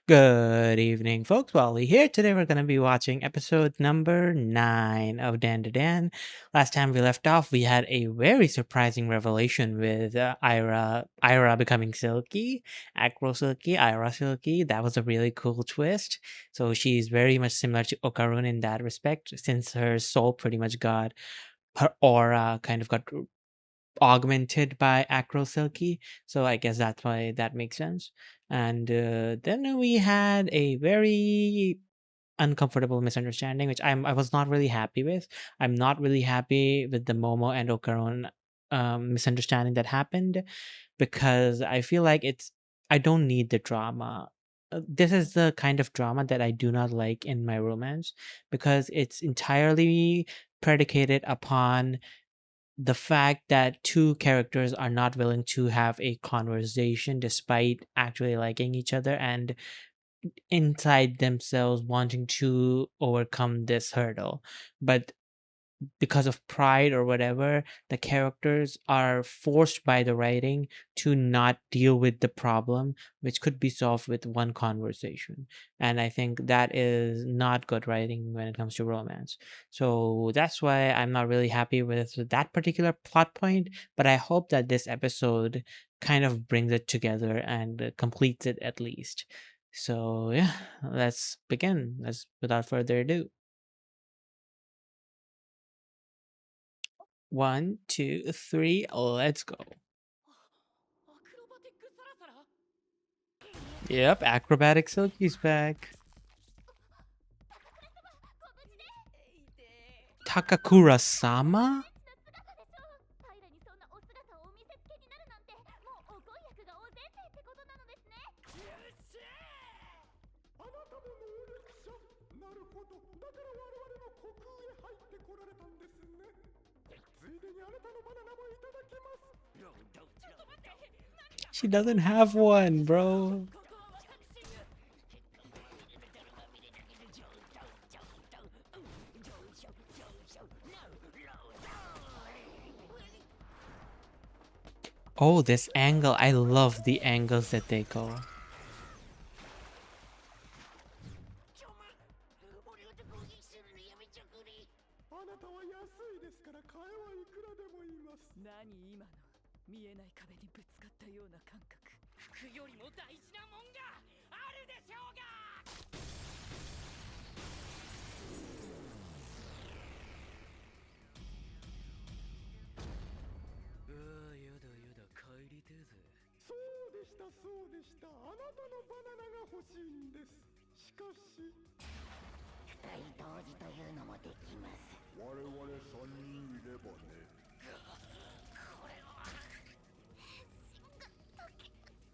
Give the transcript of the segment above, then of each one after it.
Good evening, folks. Wally here. Today we're going to be watching episode number 9 of Dandadan. Last time we left off, we had a very surprising revelation with Ira becoming Silky, Acro Silky, Ira Silky. That was a really cool twist. So she's very much similar to Okarun in that respect, since her soul pretty much got, her aura kind of got augmented by Acro Silky. So I guess that's why that makes sense. And then we had a very uncomfortable misunderstanding, which I was not really happy with. I'm not really happy with the Momo and Okaron misunderstanding that happened, because I feel like I don't need the drama. This is the kind of drama that I do not like in my romance, because it's entirely predicated upon the fact that two characters are not willing to have a conversation despite actually liking each other, and inside themselves wanting to overcome this hurdle. But because of pride or whatever, the characters are forced by the writing to not deal with the problem, which could be solved with one conversation. And I think that is not good writing when it comes to romance. So that's why I'm not really happy with that particular plot point. But I hope that this episode kind of brings it together and completes it at least. So yeah, let's begin. Let's without further ado. One, two, three, let's go. Yep, acrobatic Silky's back. Takakura-sama? She doesn't have one, bro. Oh, this angle. I love the angles that they go.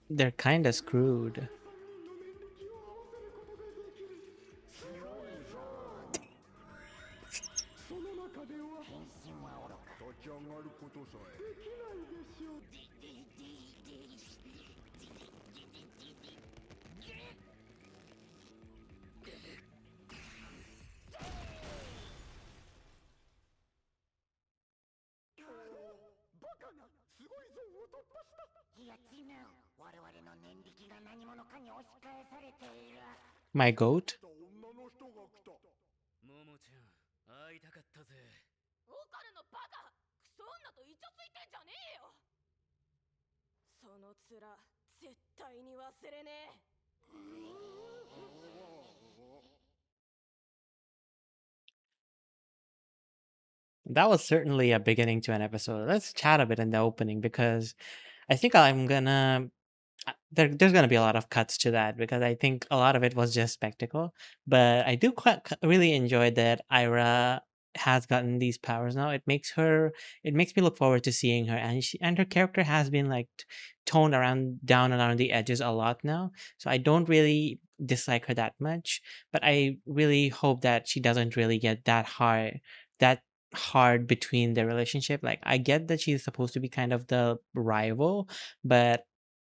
They're kinda screwed. My goat? That was certainly a beginning to an episode. Let's chat a bit in the opening, because I think I'm gonna there's gonna be a lot of cuts to that, because I think a lot of it was just spectacle. But I do really enjoy that Ira has gotten these powers now. It makes me look forward to seeing her, and her character has been like toned around down and around the edges a lot now. So I don't really dislike her that much, but I really hope that she doesn't really get that hard between the relationship. Like, I get that she's supposed to be kind of the rival, but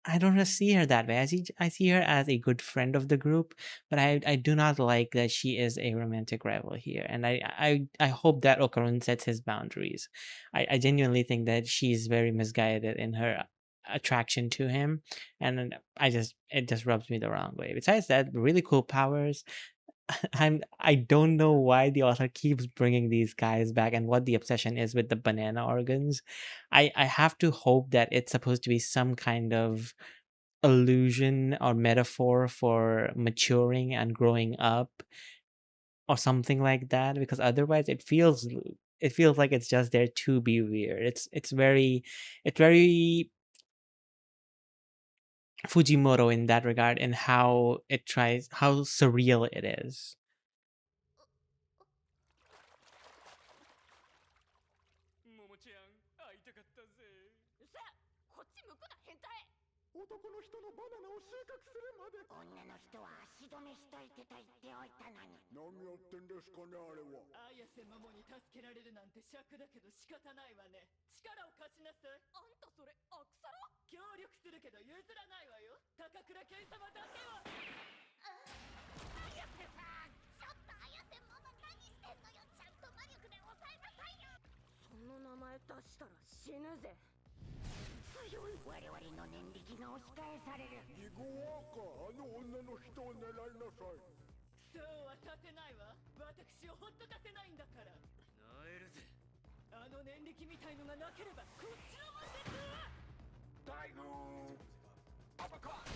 I don't really see her that way. I see her as a good friend of the group, but I do not like that she is a romantic rival here. And I hope that Okarun sets his boundaries. I genuinely think that she's very misguided in her attraction to him, and it just rubs me the wrong way. Besides that, really cool powers. I don't know why the author keeps bringing these guys back and what the obsession is with the banana organs. I have to hope that it's supposed to be some kind of allusion or metaphor for maturing and growing up or something like that, because otherwise it feels like it's just there to be weird. It's very Fujimoto in that regard, in how surreal it is. ももちゃん会いたかったぜ。うせこっち向くな変態。男の人のバナナを収穫するまで。女の人は足止めしといてと言っておいたのに。何やってんですかねあれは。綾瀬マモに助けられるなんて尺だけど仕方ないわね。力を貸しなさい。あんたそれアクサラ？協力するけど譲らないわよ。高倉健様だけは。綾瀬さん、ちょっと綾瀬ママ何してんのよ。ちゃんと魔力で抑えなさいよ。その名前出したら死ぬぜ。強い。我々の念力が押し返される。イゴワーカー、あの女の人を狙いなさい。そうはさせないわ。私をほっとかせないんだから。なえるぜ。あの念力みたいのがなければこっちの番ですわ。大軍アパカッ。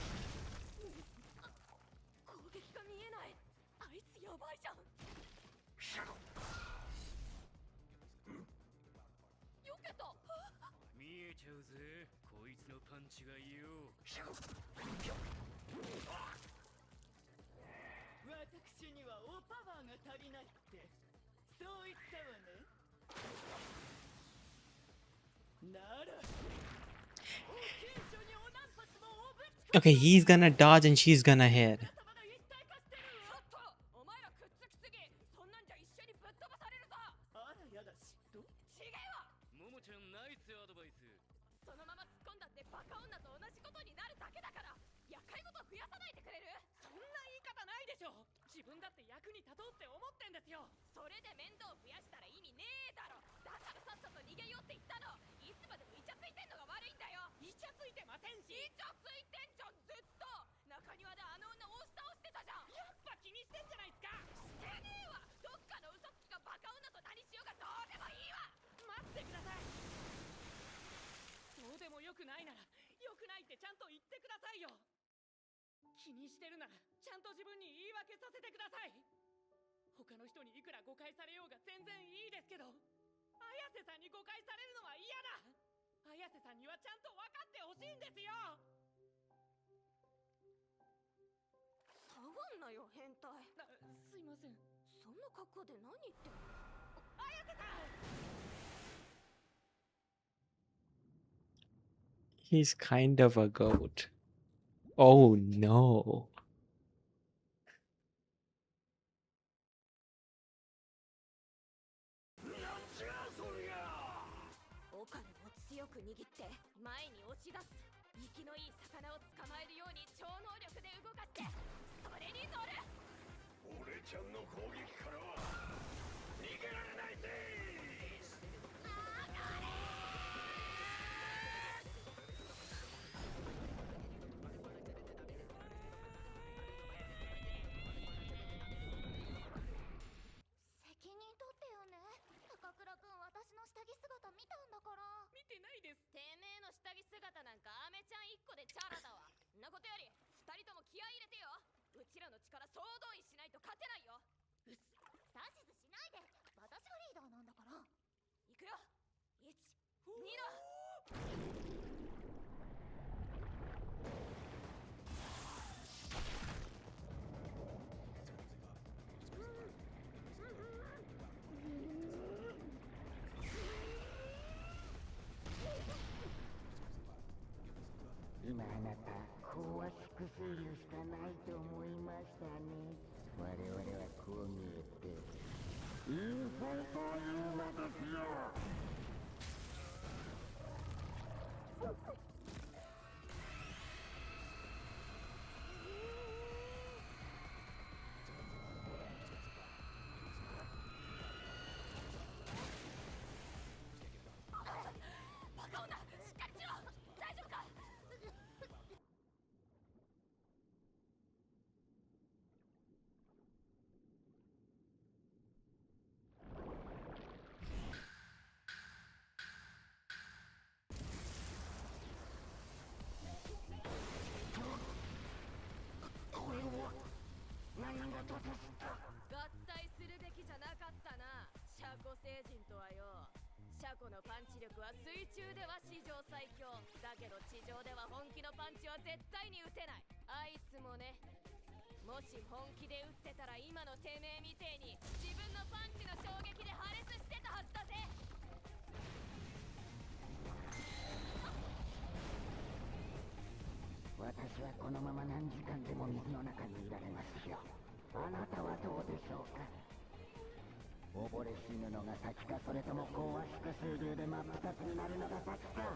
攻撃が見えない。あいつやばいじゃん。よけた。見えちゃうぜこいつのパンチがよ。私にはおパワーが足りないってそう言ったわね。なら Okay, he's gonna dodge and she's gonna hit. ちょっとお前らくっつきすぎ。そんなんじゃ一緒にぶっ飛ばされるぞ。あらやだ嫉妬。違えわ。ももちゃんナイスアドバイス。そのまま突っ込んだってバカ女と同じことになるだけだから。厄介事増やさないでくれる？そんな言い方ないでしょ。自分だって役に立とうって思ってんですよ。それで面倒増やしたら意味ねえだろ。だからさっさと逃げようって言ったの。いつまでもイチャついてんのが悪いんだよ。イチャついてませんし。イチャついてんじゃんずっと。中庭であの女押し倒してたじゃん。やっぱ気にしてんじゃないっすか。してねえわ。どっかの嘘つきがバカ女と何しようがどうでもいいわ。待ってください。どうでもよくないならよくないってちゃんと言ってくださいよ。気にしてるならちゃんと自分に言い訳させてください。他の人にいくら誤解されようが全然いいですけど、綾瀬さんに誤解されるのは嫌だ。綾瀬さんにはちゃんと分かってほしいんですよ。騒んなよ変態。すいません。そんな格好で何言ってんの？綾瀬さん。 He's kind of a goat. Oh no. お金を強く握って前に押し出す。息のいい魚を捕まえるように超能力で動かしてそれに乗る。俺ちゃんの攻撃からは逃げられないぜ。責任取ってよね。高倉くん、私の下着姿見たんだから。見てないです。てめえの下着姿なんかアメちゃん1個でチャラだわ。んなことより2人とも気合い入れてよ。うちらの力総動員しないと勝てないよ。うっす。指図しないで。私がリーダーなんだから。いくよ。1、2だ。今あなたこうしくするしかないと思いましたね。我々はこう見えてインフォというのですよ。バカ女しっかりしろ。大丈夫か。合体するべきじゃなかったな、シャコ星人とはよ。シャコのパンチ力は水中では史上最強だけど、地上では本気のパンチは絶対に打てない。あいつもね。もし本気で打ってたら今のてめえみてえに自分のパンチの衝撃で破裂してたはずだぜ。私はこのまま何時間でも水の中にいられますよ。あなたはどうでしょうか。溺れ死ぬのが先か、それとも高圧縮水流で真っ二つになるのが先か。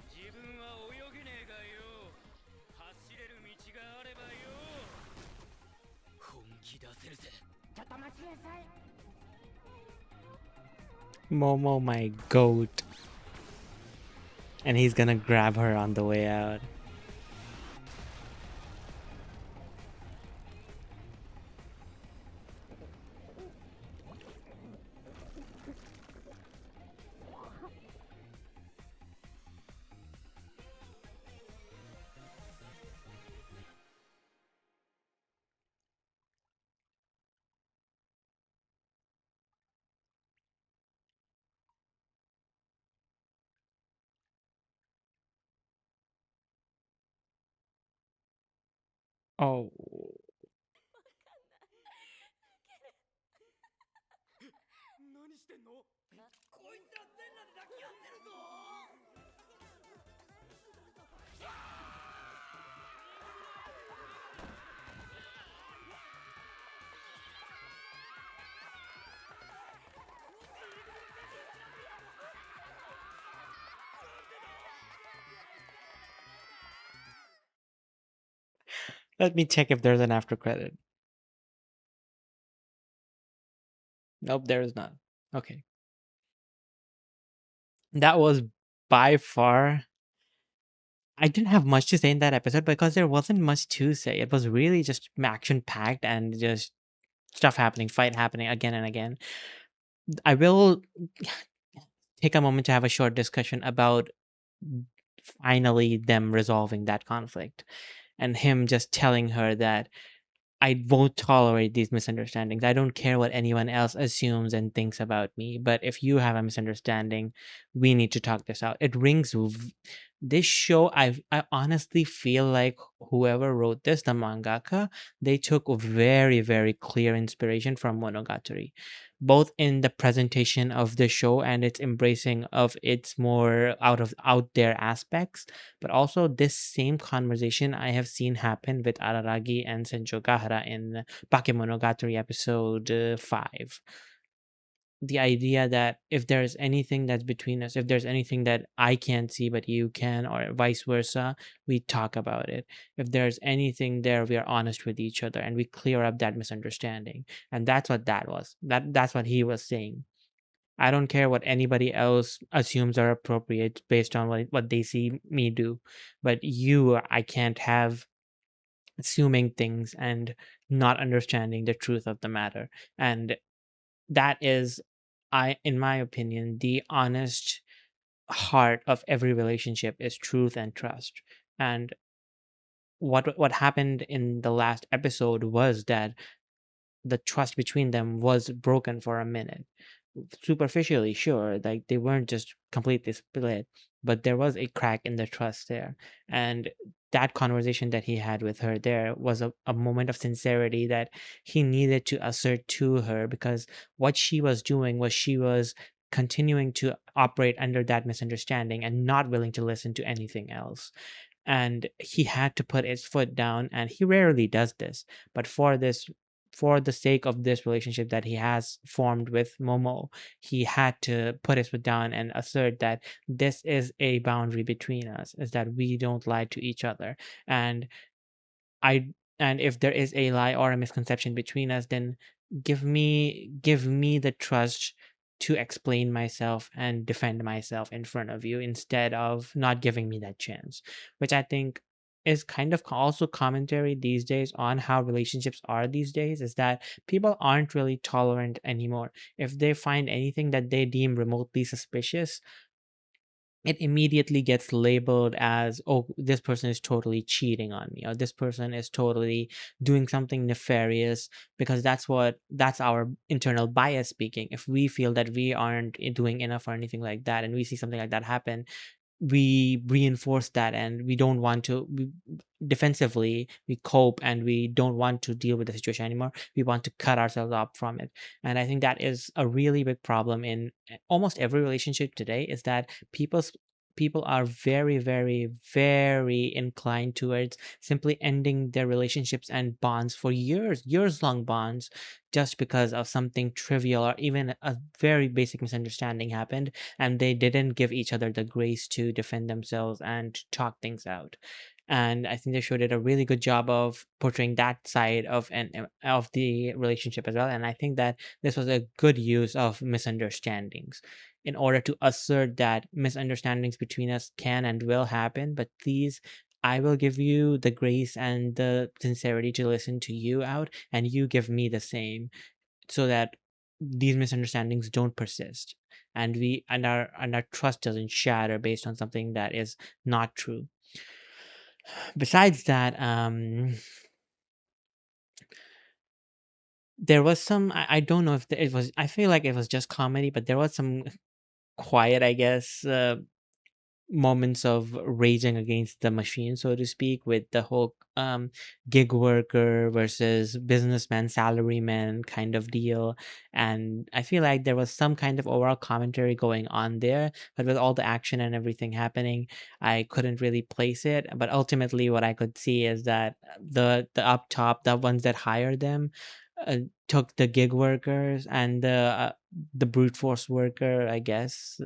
自分は泳げねえがよ。走れる道があればよ。本気出せるぜ。ちょっと待ちなさい。 Momo, my goat. And he's gonna grab her on the way out. Oh. 何してんの？こいつら全裸で抱き合ってるぞ。Let me check if there's an after credit. Nope, there is not. Okay. That was by far. I didn't have much to say in that episode because there wasn't much to say. It was really just action packed and just stuff happening, fight happening again and again. I will take a moment to have a short discussion about finally them resolving that conflict and him just telling her that I won't tolerate these misunderstandings. I don't care what anyone else assumes and thinks about me, but if you have a misunderstanding, we need to talk this out. It rings. This show, I honestly feel like whoever wrote this, the mangaka, they took very, very clear inspiration from Monogatari, both in the presentation of the show and its embracing of its more out there aspects, but also this same conversation I have seen happen with Araragi and Senjo Gahara in Bakemonogatari episode 5. The idea that if there's anything that's between us, if there's anything that I can't see but you can, or vice versa, we talk about it. If there's anything there, we are honest with each other and we clear up that misunderstanding. And that's what that was. That's what he was saying. I don't care what anybody else assumes are appropriate based on what they see me do, but I can't have assuming things and not understanding the truth of the matter. And that is, in my opinion, the honest heart of every relationship is truth and trust. And what happened in the last episode was that the trust between them was broken for a minute. Superficially, sure, like they weren't just completely split, but there was a crack in the trust there. And that conversation that he had with her there was a moment of sincerity that he needed to assert to her, because what she was doing was she was continuing to operate under that misunderstanding and not willing to listen to anything else. And he had to put his foot down, and he rarely does this, but for the sake of this relationship that he has formed with Momo, he had to put his foot down and assert that this is a boundary between us, is that we don't lie to each other. And I and if there is a lie or a misconception between us, then give me the trust to explain myself and defend myself in front of you, instead of not giving me that chance, which I think is kind of also commentary these days on how relationships are these days, is that people aren't really tolerant anymore. If they find anything that they deem remotely suspicious, it immediately gets labeled as, oh, this person is totally cheating on me, or this person is totally doing something nefarious, because that's our internal bias speaking. If we feel that we aren't doing enough or anything like that, and we see something like that happen, we reinforce that, and we don't want to defensively we cope, and we don't want to deal with the situation anymore. We want to cut ourselves off from it. And I think that is a really big problem in almost every relationship today, is that people are very, very, very inclined towards simply ending their relationships and bonds for years long bonds, just because of something trivial or even a very basic misunderstanding happened, and they didn't give each other the grace to defend themselves and to talk things out. And I think the show did a really good job of portraying that side of the relationship as well. And I think that this was a good use of misunderstandings in order to assert that misunderstandings between us can and will happen, but please, I will give you the grace and the sincerity to listen to you out, and you give me the same, so that these misunderstandings don't persist, and our trust doesn't shatter based on something that is not true. Besides that, there was some, I don't know if it was, I feel like it was just comedy, but there was some quiet, I guess, moments of raging against the machine, so to speak, with the whole gig worker versus businessman salaryman kind of deal. And I feel like there was some kind of overall commentary going on there, but with all the action and everything happening, I couldn't really place it. But ultimately what I could see is that the up top, the ones that hired them, uh, took the gig workers and the brute force worker, I guess,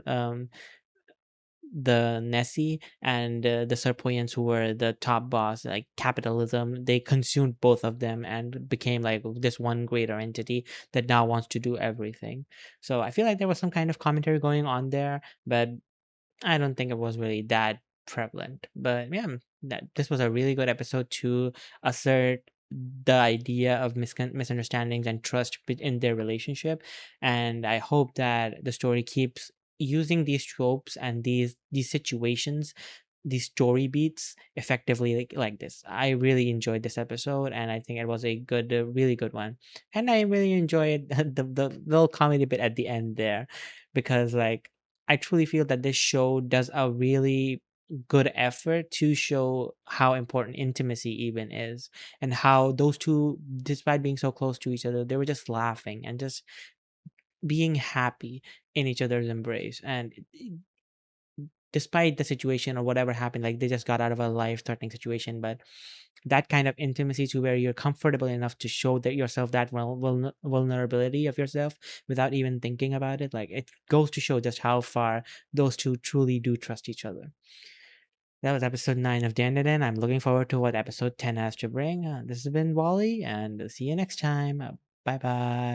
the Nessie, and the Serpoians, who were the top boss, like capitalism, they consumed both of them and became like this one greater entity that now wants to do everything. So I feel like there was some kind of commentary going on there, but I don't think it was really that prevalent. But yeah, that this was a really good episode to assert the idea of misunderstandings and trust in their relationship. And I hope that the story keeps using these tropes and these situations, these story beats effectively, like this. I really enjoyed this episode, and I think it was a good, really good one. And I really enjoyed the little comedy bit at the end there, because like I truly feel that this show does a really good effort to show how important intimacy even is, and how those two, despite being so close to each other, they were just laughing and just being happy in each other's embrace. And despite the situation or whatever happened, like they just got out of a life threatening situation, but that kind of intimacy to where you're comfortable enough to show that yourself, that vulnerability of yourself without even thinking about it, like it goes to show just how far those two truly do trust each other. That was episode 9 of Dandadan. I'm looking forward to what episode 10 has to bring. This has been Wally, and see you next time. Bye bye.